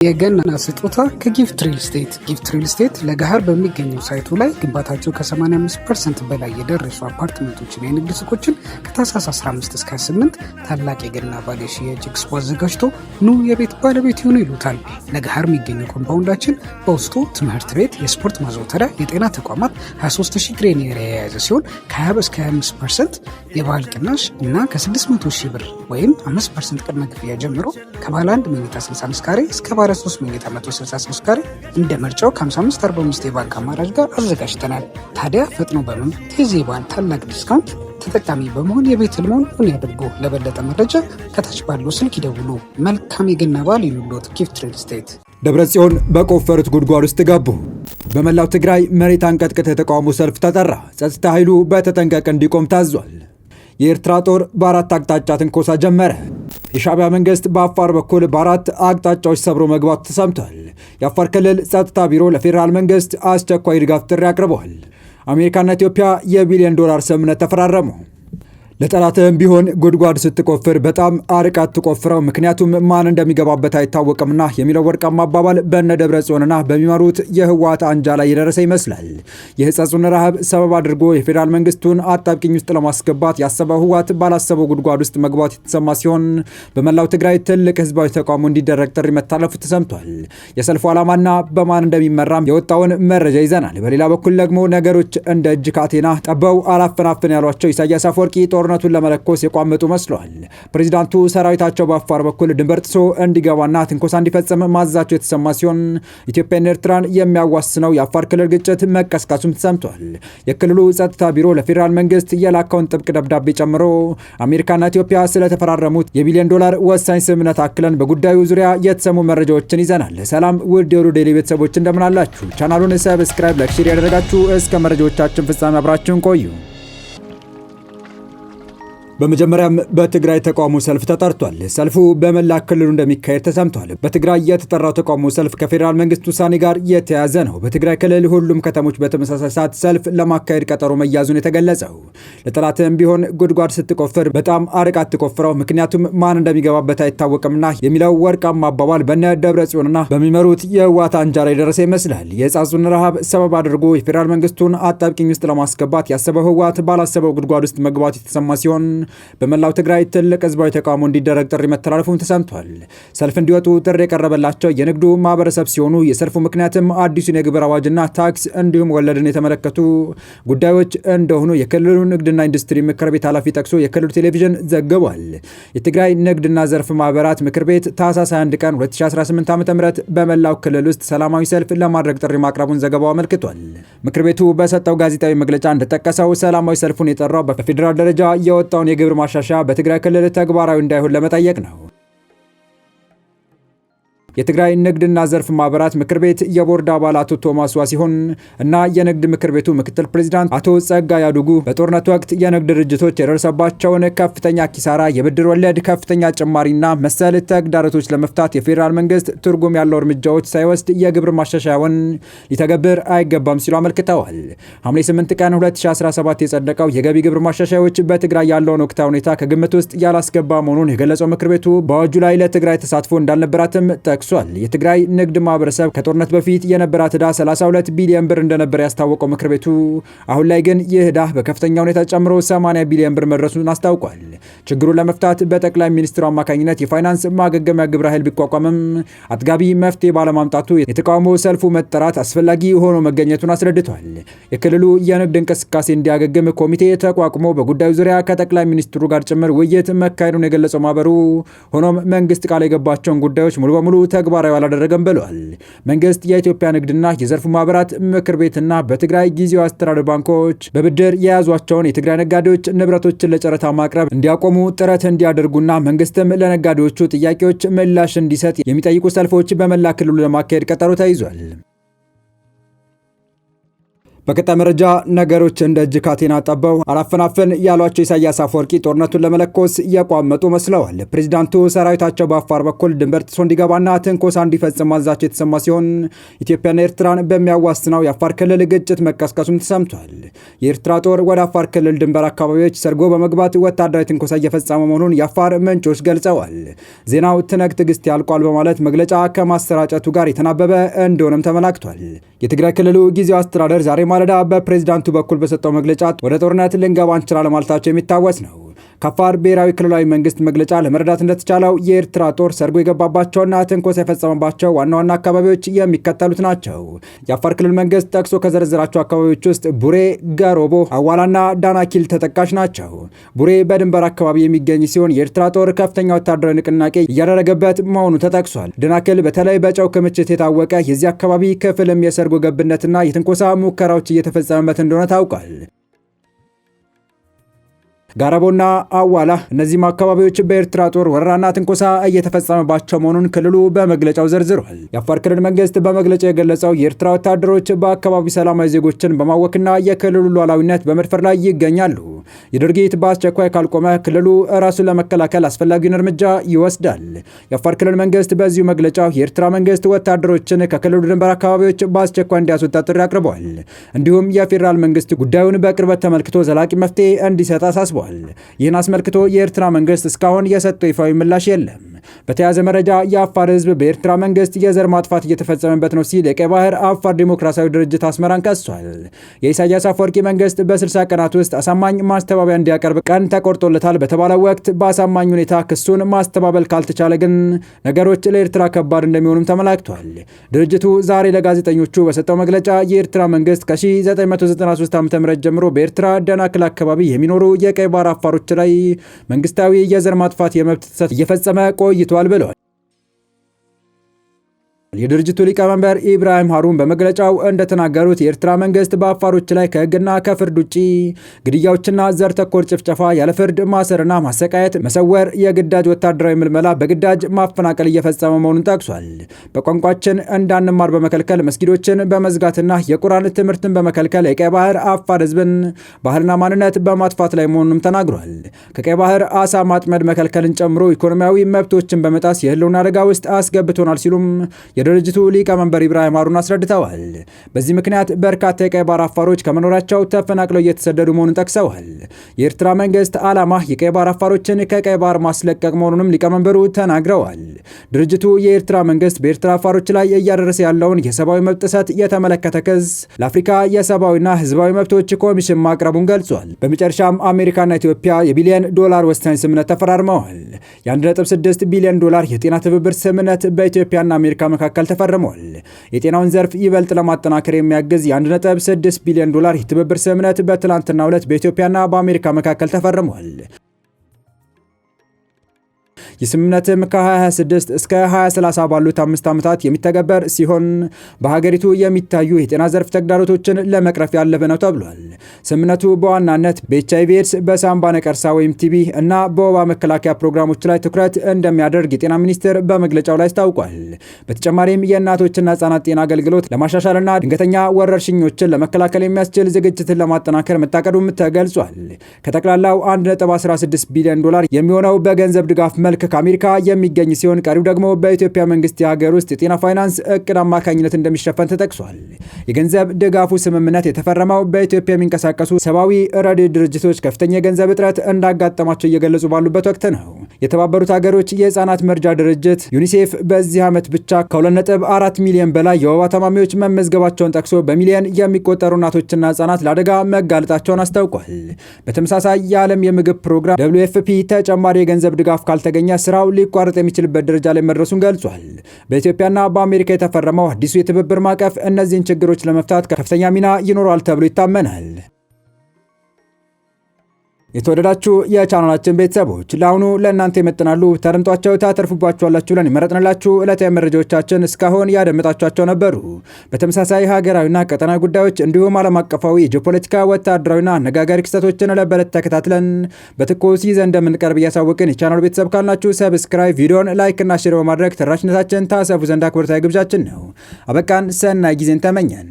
የገና ስጦታ ከጊፍት ሪል ስቴት። ጊፍት ሪል ስቴት ለገሃር በሚገኘው ሳይቱ ላይ ግንባታቸው ከ85% በላይ የደረሱ አፓርትመንቶችን፣ የንግድ ሱቆችን ከታህሳስ 15 እስከ 28 ታላቅ የገና በዓል የሽያጭ ኤክስፖ አዘጋጅቶ ኑ የቤት ባለቤት ይሁኑ ይሉታል። ለገሃር የሚገኘው ኮምፓውንዳችን በውስጡ ትምህርት ቤት፣ የስፖርት ማዘውተሪያ፣ የጤና ተቋማት 23000 ግሬን ኤሪያ የያዘ ሲሆን ከ20 እስከ 25% የባህል ቅናሽ እና ከ600,000 ብር ወይም 5% ቅድመ ክፍያ ጀምሮ ከባለ 1 መኝታ 65 ካሬ እስከ ባለ 3 መኝታ 163 ካሬ እንደ ምርጫው ከ55-45 የባንክ አማራጭ ጋር አዘጋጅተናል። ታዲያ ፈጥኖ በመምጣት የዚህ በዓል ታላቅ ዲስካውንት ተጠቃሚ በመሆን የቤት ህልሞን እውን ያድርጉ። ለበለጠ መረጃ ከታች ባለው ስልክ ይደውሉ። መልካም የገና በዓል ይሁንልዎት። ጊፍት ሪል ስቴት። ደብረጽዮን በቆፈሩት ጉድጓድ ውስጥ ገቡ። በመላው ትግራይ መሬት አንቀጥቅጥ የተቃውሞ ሰልፍ ተጠራ። ጸጥታ ኃይሉ በተጠንቀቅ እንዲቆም ታዟል። የኤርትራ ጦር በአራት አቅጣጫ ትንኮሳ ጀመረ። የሻዕቢያ መንግስት በአፋር በኩል በአራት አቅጣጫዎች ሰብሮ መግባቱ ተሰምቷል። የአፋር ክልል ጸጥታ ቢሮ ለፌዴራል መንግስት አስቸኳይ ድጋፍ ጥሪ አቅርበዋል። አሜሪካና ኢትዮጵያ የቢሊዮን ዶላር ስምምነት ተፈራረሙ። ለጠላትህም ቢሆን ጉድጓድ ስትቆፍር በጣም አርቃት ትቆፍረው፣ ምክንያቱም ማን እንደሚገባበት አይታወቅምና የሚለው ወርቃማ አባባል በነ ደብረጽዮንና በሚመሩት የህወሓት አንጃ ላይ የደረሰ ይመስላል። የህጸጹን ረሃብ ሰበብ አድርጎ የፌዴራል መንግስቱን አጣብቂኝ ውስጥ ለማስገባት ያሰበው ህወሓት ባላሰበው ጉድጓድ ውስጥ መግባት የተሰማ ሲሆን በመላው ትግራይ ትልቅ ህዝባዊ ተቃውሞ እንዲደረግ ጥሪ መታለፉ ተሰምቷል። የሰልፉ ዓላማና በማን እንደሚመራም የወጣውን መረጃ ይዘናል። በሌላ በኩል ደግሞ ነገሮች እንደ እጅ ካቴና ጠበው አላፈናፍን ያሏቸው ኢሳያስ አፈወርቂ ጦርነቱን ለመለኮስ የቋመጡ መስለዋል። ፕሬዚዳንቱ ሰራዊታቸው በአፋር በኩል ድንበር ጥሶ እንዲገባና ትንኮሳ እንዲፈጽም ማዛቸው የተሰማ ሲሆን ኢትዮጵያና ኤርትራን የሚያዋስነው የአፋር ክልል ግጭት መቀስቀሱም ተሰምቷል። የክልሉ ጸጥታ ቢሮ ለፌዴራል መንግስት የላከውን ጥብቅ ደብዳቤ ጨምሮ አሜሪካና ኢትዮጵያ ስለተፈራረሙት የቢሊዮን ዶላር ወሳኝ ስምምነት አክለን በጉዳዩ ዙሪያ የተሰሙ መረጃዎችን ይዘናል። ሰላም ውድ የሩ ዴይሊ ቤተሰቦች እንደምን አላችሁ? ቻናሉን ሰብስክራይብ፣ ላይክ፣ ሼር ያደረጋችሁ እስከ መረጃዎቻችን ፍጻሜ አብራችሁን ቆዩ። በመጀመሪያም በትግራይ ተቃውሞ ሰልፍ ተጠርቷል። ሰልፉ በመላ ክልሉ እንደሚካሄድ ተሰምቷል። በትግራይ የተጠራው ተቃውሞ ሰልፍ ከፌዴራል መንግስት ውሳኔ ጋር የተያያዘ ነው። በትግራይ ክልል ሁሉም ከተሞች በተመሳሳይ ሰዓት ሰልፍ ለማካሄድ ቀጠሮ መያዙን የተገለጸው ለጠላትም ቢሆን ጉድጓድ ስትቆፍር በጣም አርቃት ትቆፍረው፣ ምክንያቱም ማን እንደሚገባበት አይታወቅምና የሚለው ወርቃማ አባባል በነ ደብረጽዮንና በሚመሩት የህወሓት አንጃ ላይ የደረሰ ይመስላል። የህጻጹን ረሃብ ሰበብ አድርጎ የፌዴራል መንግስቱን አጣብቂኝ ውስጥ ለማስገባት ያሰበው ህወሓት ባላሰበው ጉድጓድ ውስጥ መግባቱ የተሰማ ሲሆን በመላው ትግራይ ትልቅ ህዝባዊ ተቃውሞ እንዲደረግ ጥሪ መተላለፉም ተሰምቷል። ሰልፍ እንዲወጡ ጥሪ የቀረበላቸው የንግዱ ማህበረሰብ ሲሆኑ የሰልፉ ምክንያትም አዲሱን የግብር አዋጅና ታክስ እንዲሁም ወለድን የተመለከቱ ጉዳዮች እንደሆኑ የክልሉ ንግድና ኢንዱስትሪ ምክር ቤት ኃላፊ ጠቅሶ የክልሉ ቴሌቪዥን ዘግቧል። የትግራይ ንግድና ዘርፍ ማህበራት ምክር ቤት ታህሳስ 21 ቀን 2018 ዓ.ም በመላው ክልል ውስጥ ሰላማዊ ሰልፍ ለማድረግ ጥሪ ማቅረቡን ዘገባው አመልክቷል። ምክር ቤቱ በሰጠው ጋዜጣዊ መግለጫ እንደጠቀሰው ሰላማዊ ሰልፉን የጠራው በፌዴራል ደረጃ የወጣውን የግብር ማሻሻያ በትግራይ ክልል ተግባራዊ እንዳይሆን ለመጠየቅ ነው። የትግራይ ንግድና ዘርፍ ማህበራት ምክር ቤት የቦርድ አባላቱ ቶማስ ዋሲሆን እና የንግድ ምክር ቤቱ ምክትል ፕሬዚዳንት አቶ ጸጋ ያዱጉ በጦርነት ወቅት የንግድ ድርጅቶች የደረሰባቸውን ከፍተኛ ኪሳራ፣ የብድር ወለድ ከፍተኛ ጭማሪና መሰል ተግዳሮቶች ለመፍታት የፌዴራል መንግስት ትርጉም ያለው እርምጃዎች ሳይወስድ የግብር ማሻሻያውን ሊተገብር አይገባም ሲሉ አመልክተዋል። ሐምሌ 8 ቀን 2017 የጸደቀው የገቢ ግብር ማሻሻያዎች በትግራይ ያለውን ወቅታዊ ሁኔታ ከግምት ውስጥ ያላስገባ መሆኑን የገለጸው ምክር ቤቱ በአዋጁ ላይ ለትግራይ ተሳትፎ እንዳልነበራትም ጠቅሷል። የትግራይ ንግድ ማህበረሰብ ከጦርነት በፊት የነበራት ዕዳ 32 ቢሊዮን ብር እንደነበር ያስታወቀው ምክር ቤቱ አሁን ላይ ግን ይህ ዕዳ በከፍተኛ ሁኔታ ጨምሮ 80 ቢሊዮን ብር መድረሱን አስታውቋል። ችግሩን ለመፍታት በጠቅላይ ሚኒስትሩ አማካኝነት የፋይናንስ ማገገሚያ ግብረ ኃይል ቢቋቋምም አጥጋቢ መፍትሄ ባለማምጣቱ የተቃውሞ ሰልፉ መጠራት አስፈላጊ ሆኖ መገኘቱን አስረድቷል። የክልሉ የንግድ እንቅስቃሴ እንዲያገግም ኮሚቴ ተቋቁሞ በጉዳዩ ዙሪያ ከጠቅላይ ሚኒስትሩ ጋር ጭምር ውይይት መካሄዱን የገለጸው ማህበሩ ሆኖም መንግስት ቃል የገባቸውን ጉዳዮች ሙሉ በሙሉ ተግባራዊ አላደረገም ብለዋል። መንግስት የኢትዮጵያ ንግድና የዘርፉ ማህበራት ምክር ቤትና በትግራይ ጊዜያዊ አስተዳደር ባንኮች በብድር የያዟቸውን የትግራይ ነጋዴዎች ንብረቶችን ለጨረታ ማቅረብ እንዲያቆሙ ጥረት እንዲያደርጉና መንግስትም ለነጋዴዎቹ ጥያቄዎች ምላሽ እንዲሰጥ የሚጠይቁ ሰልፎች በመላ ክልሉ ለማካሄድ ቀጠሮ ተይዟል። በቀጣይ መረጃ ነገሮች እንደ እጅ ካቴና ጠበው አላፈናፍን ያሏቸው ኢሳያስ አፈወርቂ ጦርነቱን ለመለኮስ እየቋመጡ መስለዋል። ፕሬዚዳንቱ ሰራዊታቸው በአፋር በኩል ድንበር ጥሶ እንዲገባና ትንኮሳ እንዲፈጽም ማዛቸው የተሰማ ሲሆን ኢትዮጵያና ኤርትራን በሚያዋስነው የአፋር ክልል ግጭት መቀስቀሱም ተሰምቷል። የኤርትራ ጦር ወደ አፋር ክልል ድንበር አካባቢዎች ሰርጎ በመግባት ወታደራዊ ትንኮሳ እየፈጸመ መሆኑን የአፋር ምንጮች ገልጸዋል። ዜናው ትነግ ትዕግስት ያልቋል በማለት መግለጫ ከማሰራጨቱ ጋር የተናበበ እንደሆነም ተመላክቷል። የትግራይ ክልሉ ጊዜያዊ አስተዳደር ዛሬ ማለዳ በፕሬዝዳንቱ በኩል በሰጠው መግለጫ ወደ ጦርነት ልንገባ እንችላለን ማለታቸው የሚታወስ ነው። ከአፋር ብሔራዊ ክልላዊ መንግስት መግለጫ ለመረዳት እንደተቻለው የኤርትራ ጦር ሰርጎ የገባባቸውና ትንኮሳ የፈጸመባቸው ዋና ዋና አካባቢዎች የሚከተሉት ናቸው። የአፋር ክልል መንግስት ጠቅሶ ከዘረዘራቸው አካባቢዎች ውስጥ ቡሬ፣ ገሮቦ፣ አዋላና ዳናኪል ተጠቃሽ ናቸው። ቡሬ በድንበር አካባቢ የሚገኝ ሲሆን የኤርትራ ጦር ከፍተኛ ወታደራዊ ንቅናቄ እያደረገበት መሆኑ ተጠቅሷል። ዳናኪል በተለይ በጨው ክምችት የታወቀ የዚህ አካባቢ ክፍልም የሰርጎ ገብነትና የትንኮሳ ሙከራዎች እየተፈጸመበት እንደሆነ ታውቋል። ጋራቦና አዋላ እነዚህም አካባቢዎች በኤርትራ ጦር ወረራና ትንኮሳ እየተፈጸመባቸው መሆኑን ክልሉ በመግለጫው ዘርዝሯል። የአፋር ክልል መንግስት በመግለጫው የገለጸው የኤርትራ ወታደሮች በአካባቢው ሰላማዊ ዜጎችን በማወክና የክልሉ ሉዓላዊነት በመድፈር ላይ ይገኛሉ። የድርጊት በአስቸኳይ ካልቆመ ክልሉ ራሱን ለመከላከል አስፈላጊውን እርምጃ ይወስዳል። የአፋር ክልል መንግስት በዚሁ መግለጫው የኤርትራ መንግስት ወታደሮችን ከክልሉ ድንበር አካባቢዎች በአስቸኳይ እንዲያስወጣ ጥሪ አቅርበዋል። እንዲሁም የፌዴራል መንግስት ጉዳዩን በቅርበት ተመልክቶ ዘላቂ መፍትሄ እንዲሰጥ አሳስቧል። ይህን አስመልክቶ የኤርትራ መንግስት እስካሁን የሰጠው ይፋዊ ምላሽ የለም። በተያያዘ መረጃ የአፋር ህዝብ በኤርትራ መንግስት የዘር ማጥፋት እየተፈጸመበት ነው ሲል የቀይ ባህር አፋር ዲሞክራሲያዊ ድርጅት አስመራን ከሷል። የኢሳያስ አፈወርቂ መንግስት በ60 ቀናት ውስጥ አሳማኝ ማስተባበያ እንዲያቀርብ ቀን ተቆርጦለታል በተባለው ወቅት በአሳማኝ ሁኔታ ክሱን ማስተባበል ካልተቻለ ግን ነገሮች ለኤርትራ ከባድ እንደሚሆኑም ተመላክቷል። ድርጅቱ ዛሬ ለጋዜጠኞቹ በሰጠው መግለጫ የኤርትራ መንግስት ከ1993 ዓ.ም ጀምሮ በኤርትራ ደናክል አካባቢ የሚኖሩ የቀይ ባህር አፋሮች ላይ መንግስታዊ የዘር ማጥፋት የመብት ጥሰት እየፈጸመ ቆይቷል ብለዋል። የድርጅቱ ሊቀመንበር ኢብራሂም ሃሩን በመግለጫው እንደተናገሩት የኤርትራ መንግስት በአፋሮች ላይ ከህግና ከፍርድ ውጪ ግድያዎችና ዘር ተኮር ጭፍጨፋ፣ ያለ ፍርድ ማሰርና ማሰቃየት፣ መሰወር፣ የግዳጅ ወታደራዊ ምልመላ፣ በግዳጅ ማፈናቀል እየፈጸመ መሆኑን ጠቅሷል። በቋንቋችን እንዳንማር በመከልከል መስጊዶችን በመዝጋትና የቁርአን ትምህርትን በመከልከል የቀይ ባህር አፋር ህዝብን ባህልና ማንነት በማጥፋት ላይ መሆኑንም ተናግሯል። ከቀይ ባህር አሳ ማጥመድ መከልከልን ጨምሮ ኢኮኖሚያዊ መብቶችን በመጣስ የህልውና አደጋ ውስጥ አስገብቶናል ሲሉም የድርጅቱ ሊቀመንበር ኢብራሂም ሃሩን አስረድተዋል። በዚህ ምክንያት በርካታ የቀይ ባህር አፋሮች ከመኖራቸው ተፈናቅለው እየተሰደዱ መሆኑን ጠቅሰዋል። የኤርትራ መንግስት ዓላማ የቀይ ባህር አፋሮችን ከቀይ ባህር ማስለቀቅ መሆኑንም ሊቀመንበሩ ተናግረዋል። ድርጅቱ የኤርትራ መንግስት በኤርትራ አፋሮች ላይ እያደረሰ ያለውን የሰብአዊ መብት ጥሰት የተመለከተ ክስ ለአፍሪካ የሰብአዊና ህዝባዊ መብቶች ኮሚሽን ማቅረቡን ገልጿል። በመጨረሻም አሜሪካና ኢትዮጵያ የቢሊዮን ዶላር ወሳኝ ስምምነት ተፈራርመዋል። የ1.6 ቢሊዮን ዶላር የጤና ትብብር ስምምነት በኢትዮጵያና አሜሪካ መካከል ተፈርሟል። የጤናውን ዘርፍ ይበልጥ ለማጠናከር የሚያግዝ የ1.6 ቢሊዮን ዶላር የትብብር ስምምነት በትላንትናው ዕለት በኢትዮጵያና በአሜሪካ መካከል ተፈርሟል። የስምምነትም ከ2026 እስከ 2030 ባሉት 5 ዓመታት የሚተገበር ሲሆን በሀገሪቱ የሚታዩ የጤና ዘርፍ ተግዳሮቶችን ለመቅረፍ ያለፈ ነው ተብሏል። ስምምነቱ በዋናነት በኤችአይቪ ኤድስ፣ በሳምባ ነቀርሳ ወይም ቲቢ እና በወባ መከላከያ ፕሮግራሞች ላይ ትኩረት እንደሚያደርግ የጤና ሚኒስቴር በመግለጫው ላይ አስታውቋል። በተጨማሪም የእናቶችና ህጻናት ጤና አገልግሎት ለማሻሻልና ድንገተኛ ወረርሽኞችን ለመከላከል የሚያስችል ዝግጅትን ለማጠናከር መታቀዱም ተገልጿል። ከጠቅላላው 1.16 ቢሊዮን ዶላር የሚሆነው በገንዘብ ድጋፍ መልክ ከአሜሪካ የሚገኝ ሲሆን ቀሪው ደግሞ በኢትዮጵያ መንግስት የሀገር ውስጥ የጤና ፋይናንስ እቅድ አማካኝነት እንደሚሸፈን ተጠቅሷል። የገንዘብ ድጋፉ ስምምነት የተፈረመው በኢትዮጵያ የሚንቀሳቀሱ ሰብአዊ ረድኤት ድርጅቶች ከፍተኛ የገንዘብ እጥረት እንዳጋጠማቸው እየገለጹ ባሉበት ወቅት ነው። የተባበሩት ሀገሮች የህፃናት መርጃ ድርጅት ዩኒሴፍ በዚህ ዓመት ብቻ ከ2.4 ሚሊዮን በላይ የወባ ታማሚዎች መመዝገባቸውን ጠቅሶ በሚሊዮን የሚቆጠሩ እናቶችና ህጻናት ለአደጋ መጋለጣቸውን አስታውቋል። በተመሳሳይ የዓለም የምግብ ፕሮግራም WFP ተጨማሪ የገንዘብ ድጋፍ ካልተገኘ ስራው ሊቋረጥ የሚችልበት ደረጃ ላይ መድረሱን ገልጿል። በኢትዮጵያና በአሜሪካ የተፈረመው አዲሱ የትብብር ማዕቀፍ እነዚህን ችግሮች ለመፍታት ከፍተኛ ሚና ይኖረዋል ተብሎ ይታመናል። የተወደዳችሁ የቻናላችን ቤተሰቦች ለአሁኑ ለእናንተ ይመጥናሉ፣ ተደምጧቸው ታተርፉባችኋላችሁ ብለን የመረጥንላችሁ ዕለታዊ መረጃዎቻችን እስካሁን ያደመጣችኋቸው ነበሩ። በተመሳሳይ ሀገራዊና ቀጠናዊ ጉዳዮች እንዲሁም ዓለም አቀፋዊ የጂኦፖለቲካ ወታደራዊና አነጋጋሪ ክስተቶችን ዕለት ተከታትለን በትኩስ ይዘን እንደምንቀርብ እያሳወቅን የቻናሉ ቤተሰብ ካልናችሁ ሰብስክራይብ፣ ቪዲዮን ላይክ እና ሼር በማድረግ ተደራሽነታችን ታሰፉ ዘንድ አክብሮታዊ ግብዣችን ነው። አበቃን። ሰናይ ጊዜን ተመኘን።